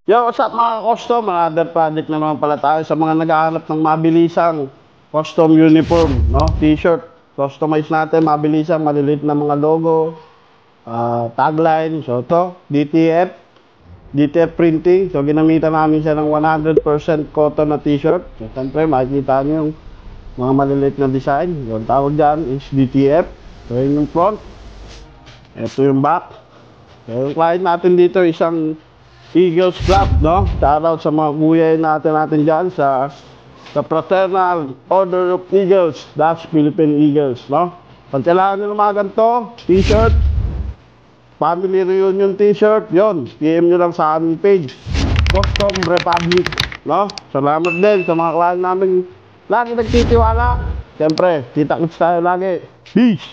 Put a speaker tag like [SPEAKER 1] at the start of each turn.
[SPEAKER 1] Yo, what's up mga custom? Another project na naman pala tayo sa mga naghahanap ng mabilisang custom uniform, no? T-shirt. Customize natin, mabilisang, maliliit na mga logo, tagline. So ito, DTF printing. So ginamitan namin siya ng 100% cotton na t-shirt. So siyempre, makikita nyo yung mga maliliit na design. Yung tawag dyan is DTF. So yun yung front. Ito yung back. So yung client natin dito, isang Eagles Club, no? Shoutout sa mga kuya natin dyan sa Fraternal Order of Eagles, that's Philippine Eagles, no? Pag kailangan nyo ng mga ganito, t-shirt, family reunion t-shirt, yon, PM nyo lang sa aming page, Custom Republic, no? Salamat din sa mga client namin lagi nagtitiwala. Siyempre, kita-kits tayo lagi. Peace!